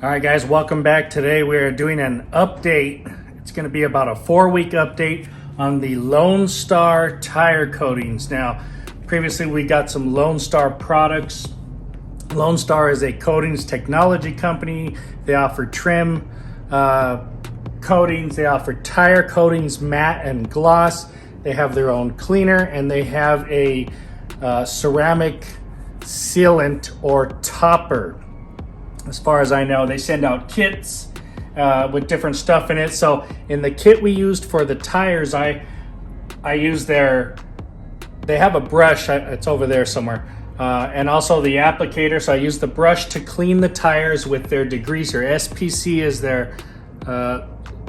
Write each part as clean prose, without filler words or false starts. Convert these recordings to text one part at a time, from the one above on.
All right, guys, welcome back. Today we are doing an update. It's going to be about a 4-week update on the Lone Star tire coatings. Now, previously we got some Lone Star products. Lone Star is a coatings technology company. They offer trim coatings. They offer tire coatings, matte and gloss. They have their own cleaner, and they have a ceramic sealant or topper. As far as I know, they send out kits with different stuff in it. So in the kit we used for the tires, I use they have a brush, it's over there somewhere, and also the applicator. So I use the brush to clean the tires with their degreaser. SPC is their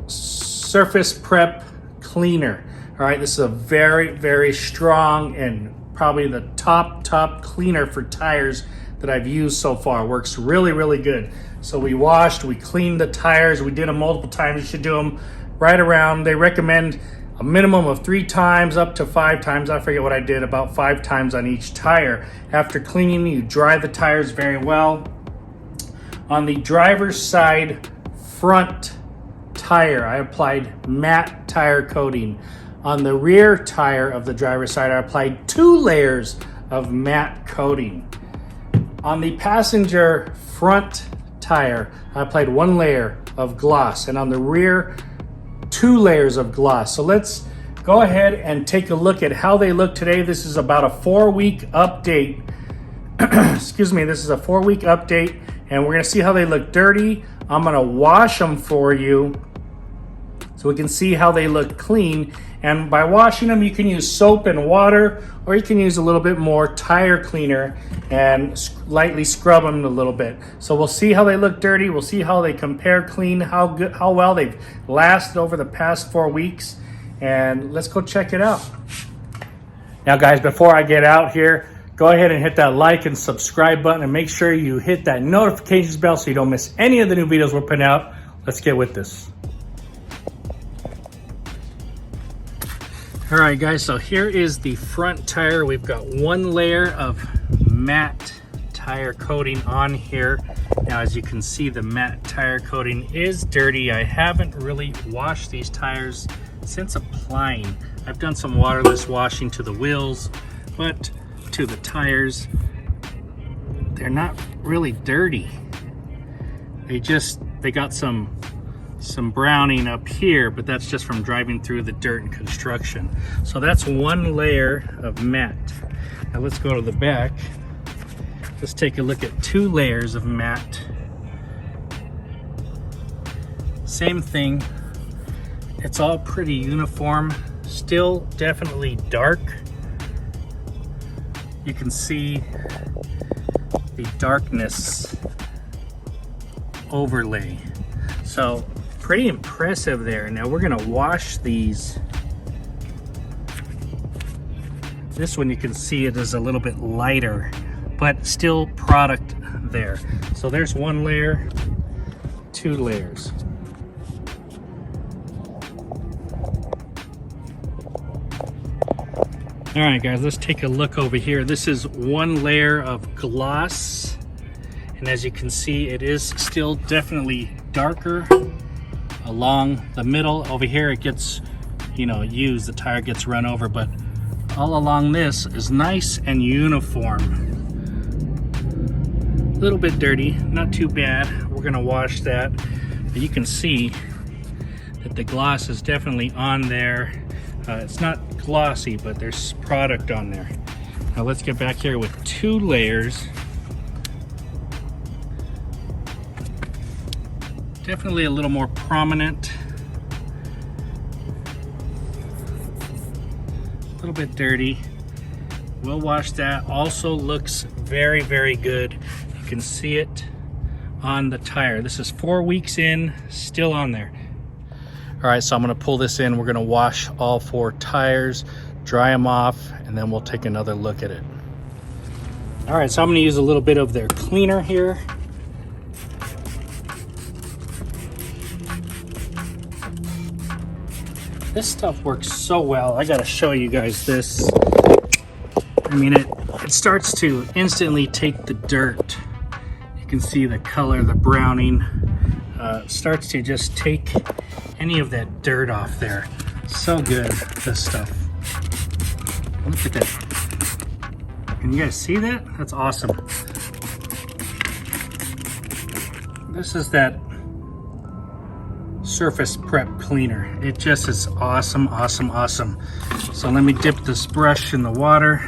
surface prep cleaner. All right, this is a very, very strong and probably the top cleaner for tires that I've used so far. Works really, really good. So we washed, we cleaned the tires, we did them multiple times. You should do them right around. They recommend a minimum of 3 times up to 5 times. I forget what I did, about 5 times on each tire. After cleaning, you dry the tires very well. On the driver's side front tire, I applied matte tire coating. On the rear tire of the driver's side, I applied 2 layers of matte coating. On the passenger front tire, I applied 1 layer of gloss, and on the rear, 2 layers of gloss. So let's go ahead and take a look at how they look today. This is about a 4-week update. Excuse me, this is a 4-week update, and we're gonna see how they look dirty. I'm gonna wash them for you so we can see how they look clean. And by washing them, you can use soap and water, or you can use a little bit more tire cleaner and lightly scrub them a little bit. So we'll see how they look dirty. We'll see how they compare clean, how well they've lasted over the past 4 weeks. And let's go check it out. Now, guys, before I get out here, go ahead and hit that like and subscribe button, and make sure you hit that notifications bell so you don't miss any of the new videos we're putting out. Let's get with this. All right, guys, so here is the front tire. We've got 1 layer of matte tire coating on here. Now, as you can see, the matte tire coating is dirty. I haven't really washed these tires since applying. I've done some waterless washing to the wheels, but to the tires, they're not really dirty. They got some browning up here, but that's just from driving through the dirt and construction. So that's 1 layer of matte. Now let's go to the back. Let's take a look at 2 layers of matte. Same thing. It's all pretty uniform. Still definitely dark. You can see the darkness overlay. So pretty impressive there. Now we're gonna wash these. This one, you can see it is a little bit lighter, but still product there. So there's 1 layer, 2 layers. All right, guys, let's take a look over here. This is 1 layer of gloss. And as you can see, it is still definitely darker along the middle. Over here it gets, used, the tire gets run over, but all along this is nice and uniform. A little bit dirty, not too bad. We're gonna wash that. But you can see that the gloss is definitely on there. It's not glossy, but there's product on there. Now let's get back here with 2 layers. Definitely a little more prominent. A little bit dirty. We'll wash that. Also looks very, very good. You can see it on the tire. This is 4 weeks in, still on there. All right, so I'm gonna pull this in. We're gonna wash all 4 tires, dry them off, and then we'll take another look at it. All right, so I'm gonna use a little bit of their cleaner here. This stuff works so well. I gotta show you guys this. I mean, it starts to instantly take the dirt You can see the color, the browning starts to just take any of that dirt off there. So good, this stuff. Look at that. Can you guys see that? That's awesome. This is that surface prep cleaner. It just is awesome, awesome, awesome. So let me dip this brush in the water.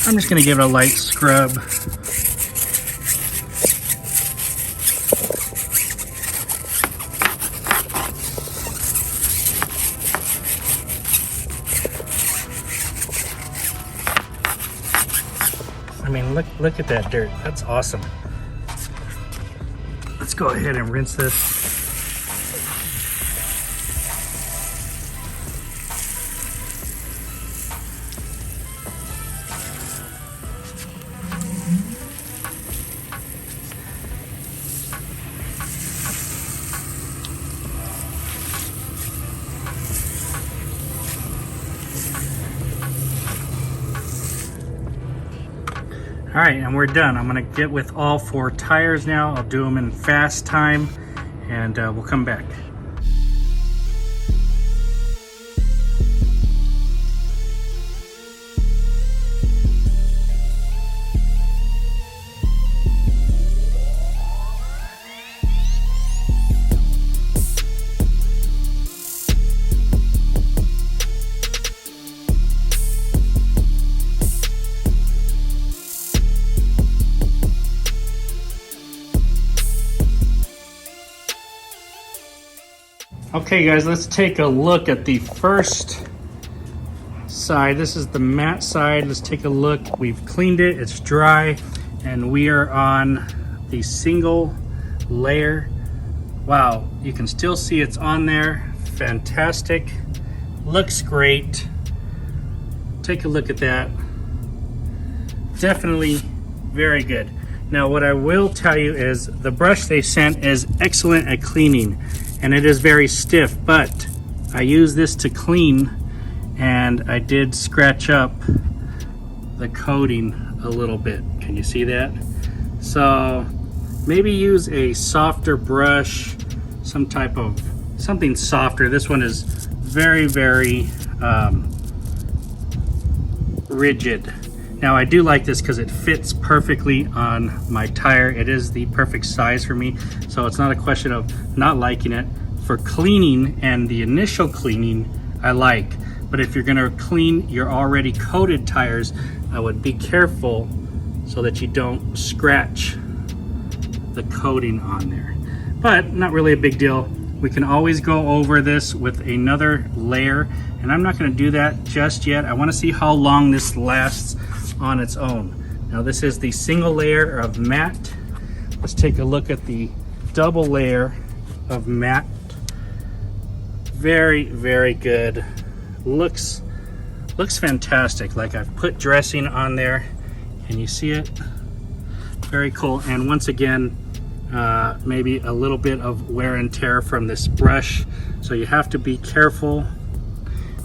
I'm just gonna give it a light scrub. I mean, look at that dirt. That's awesome. Let's go ahead and rinse this. All right, and we're done. I'm gonna get with all 4 tires now. I'll do them in fast time, and we'll come back. Okay guys, let's take a look at the first side. This is the matte side. Let's take a look. We've cleaned it, it's dry, and we are on the single layer. Wow, you can still see it's on there. Fantastic. Looks great. Take a look at that. Definitely very good. Now what I will tell you is the brush they sent is excellent at cleaning, and it is very stiff, but I use this to clean, and I did scratch up the coating a little bit. Can you see that? So maybe use a softer brush, something softer. This one is very, very rigid. Now I do like this because it fits perfectly on my tire. It is the perfect size for me, so it's not a question of not liking it. For cleaning and the initial cleaning, I like. But if you're gonna clean your already coated tires, I would be careful so that you don't scratch the coating on there. But not really a big deal. We can always go over this with another layer, and I'm not gonna do that just yet. I wanna see how long this lasts on its own. Now this is the single layer of matte. Let's take a look at the double layer of matte. Very, very good. Looks fantastic. Like I've put dressing on there. Can you see it? Very cool. And once again, maybe a little bit of wear and tear from this brush. So you have to be careful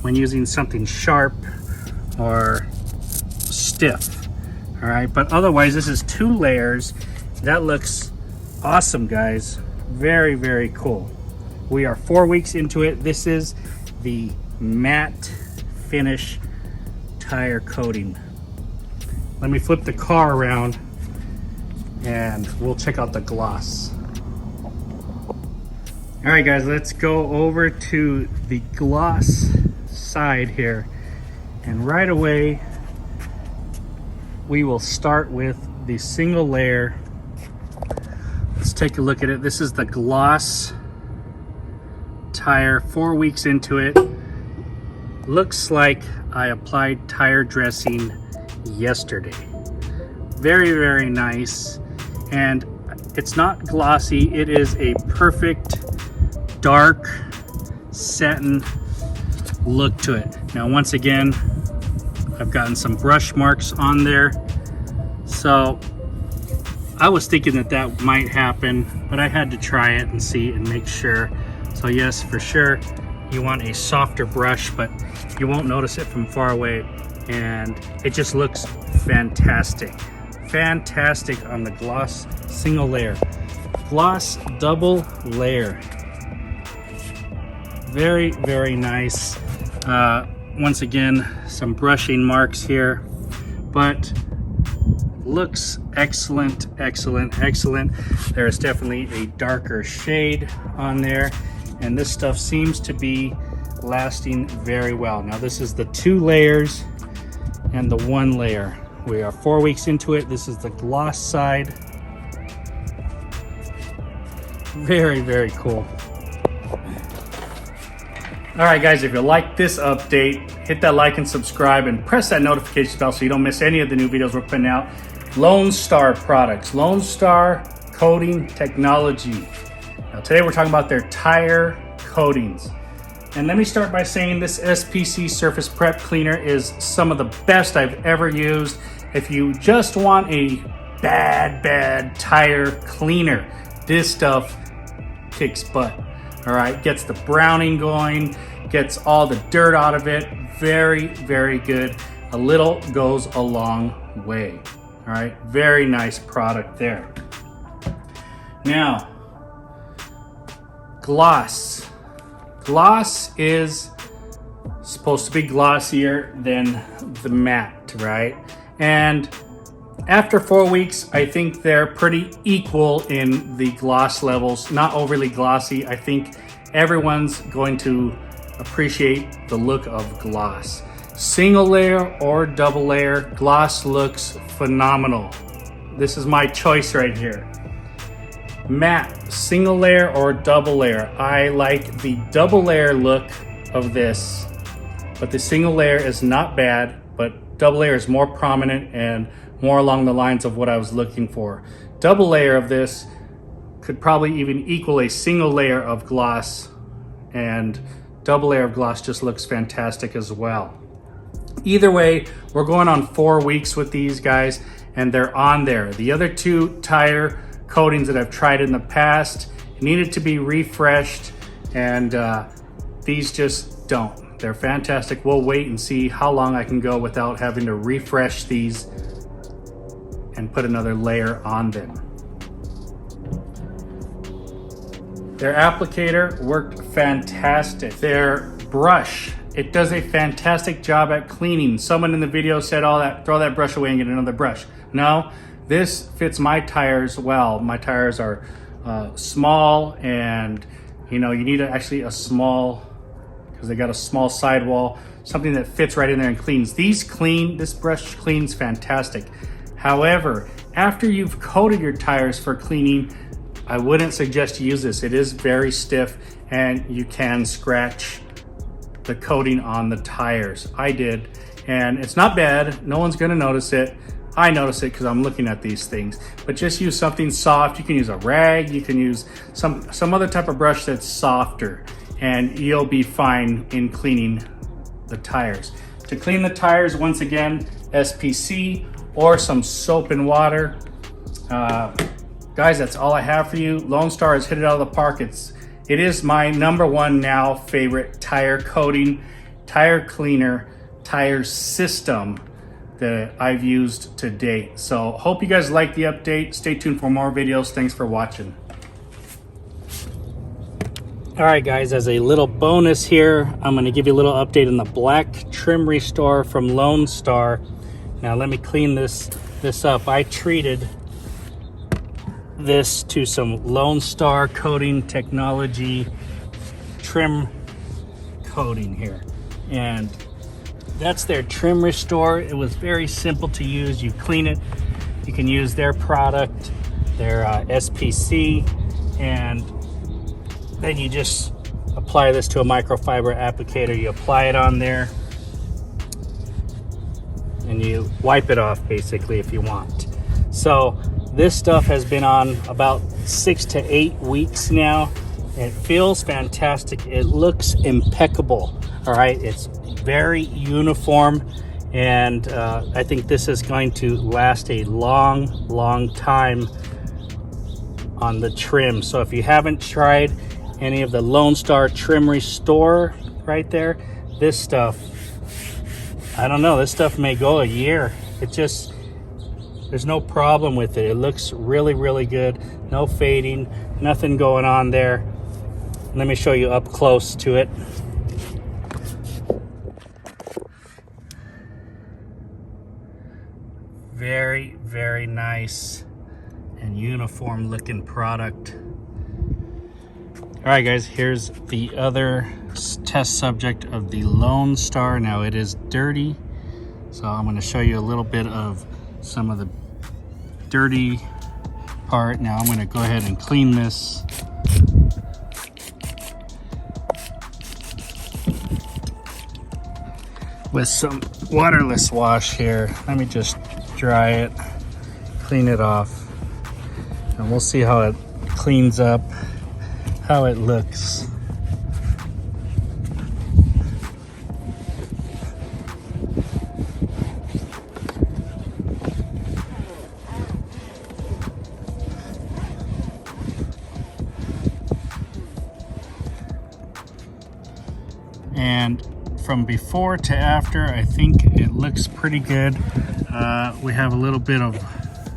when using something sharp or stiff. All right, but otherwise this is 2 layers. That looks awesome, guys. Very, very cool. We are 4 weeks into it. This is the matte finish tire coating. Let me flip the car around and we'll check out the gloss. All right guys, let's go over to the gloss side here, and right away we will start with the single layer. Let's take a look at it. This is the gloss tire, 4 weeks into it. Looks like I applied tire dressing yesterday. Very, very nice. And it's not glossy, it is a perfect dark satin look to it. Now once again, I've gotten some brush marks on there, so I was thinking that that might happen, but I had to try it and see and make sure. So yes, for sure you want a softer brush, but you won't notice it from far away, and it just looks fantastic. fantastic on the gloss single layer. Gloss double layer. Very, very nice. Once again, some brushing marks here, but looks excellent, excellent, excellent. There is definitely a darker shade on there, and this stuff seems to be lasting very well. Now this is the 2 layers and the 1 layer. We are 4 weeks into it. This is the gloss side. Very, very cool. All right, guys, if you like this update, hit that like and subscribe and press that notification bell so you don't miss any of the new videos we're putting out. Lone Star products, Lone Star Coating Technology. Now today we're talking about their tire coatings. And let me start by saying this SPC Surface Prep Cleaner is some of the best I've ever used. If you just want a bad tire cleaner, this stuff kicks butt. All right, gets the browning going, gets all the dirt out of it. Very, very good. A little goes a long way. All right, very nice product there. Now, gloss. Gloss is supposed to be glossier than the matte, right? And after 4 weeks, I think they're pretty equal in the gloss levels, not overly glossy. I think everyone's going to appreciate the look of gloss. Single layer or double layer, gloss looks phenomenal. This is my choice right here. Matte, single layer or double layer. I like the double layer look of this, but the single layer is not bad, but double layer is more prominent and more along the lines of what I was looking for. Double layer of this could probably even equal a single layer of gloss, and double layer of gloss just looks fantastic as well. Either way, we're going on 4 weeks with these guys and they're on there. The other 2 tire coatings that I've tried in the past needed to be refreshed, and these just don't. They're fantastic. We'll wait and see how long I can go without having to refresh these and put another layer on them. Their applicator worked fantastic. Their brush, it does a fantastic job at cleaning. Someone in the video said, "Oh, throw that brush away and get another brush." No, this fits my tires well. My tires are small, and you need actually a small, because they got a small sidewall, something that fits right in there and cleans. This brush cleans fantastic. However, after you've coated your tires for cleaning, I wouldn't suggest you use this. It is very stiff and you can scratch the coating on the tires. I did, and it's not bad. No one's gonna notice it. I notice it because I'm looking at these things. But just use something soft. You can use a rag, you can use some other type of brush that's softer, and you'll be fine in cleaning the tires. To clean the tires, once again, SPC or some soap and water. Guys, that's all I have for you. Lone Star has hit it out of the park. It is my #1 now favorite tire coating, tire cleaner, tire system that I've used to date. So hope you guys like the update. Stay tuned for more videos. Thanks for watching. All right, guys, as a little bonus here, I'm going to give you a little update on the black trim restore from Lone Star. Now let me clean this up. I treated this to some Lone Star Coating Technology trim coating here, and that's their trim restore. It was very simple to use. You clean it, you can use their product, their SPC, and then you just apply this to a microfiber applicator. You apply it on there and you wipe it off basically if you want. So this stuff has been on about 6 to 8 weeks now. It feels fantastic. It looks impeccable. All right, it's very uniform, and I think this is going to last a long time on the trim. So if you haven't tried any of the Lone Star Trim Restore right there, this stuff, I don't know, this stuff may go a year. There's no problem with it. It looks really, really good. No fading, nothing going on there. Let me show you up close to it. Very, very nice and uniform looking product. All right, guys, here's the other test subject of the Lone Star. Now it is dirty, so I'm going to show you a little bit of some of the dirty part. Now I'm going to go ahead and clean this. With some waterless wash here. Let me just dry it, clean it off, and we'll see how it cleans up, how it looks. And from before to after, I think it looks pretty good. We have a little bit of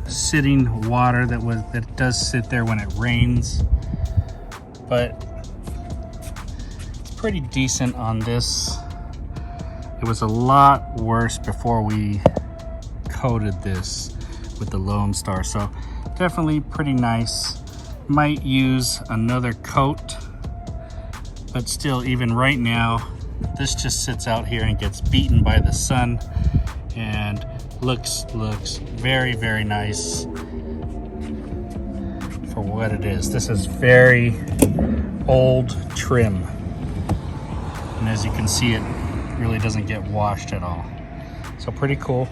sitting water that does sit there when it rains, but it's pretty decent on this. It was a lot worse before we coated this with the Lone Star, so definitely pretty nice. Might use another coat, but still, even right now, this just sits out here and gets beaten by the sun and looks very, very nice for what it is. This is very old trim, and as you can see, it really doesn't get washed at all. So pretty cool.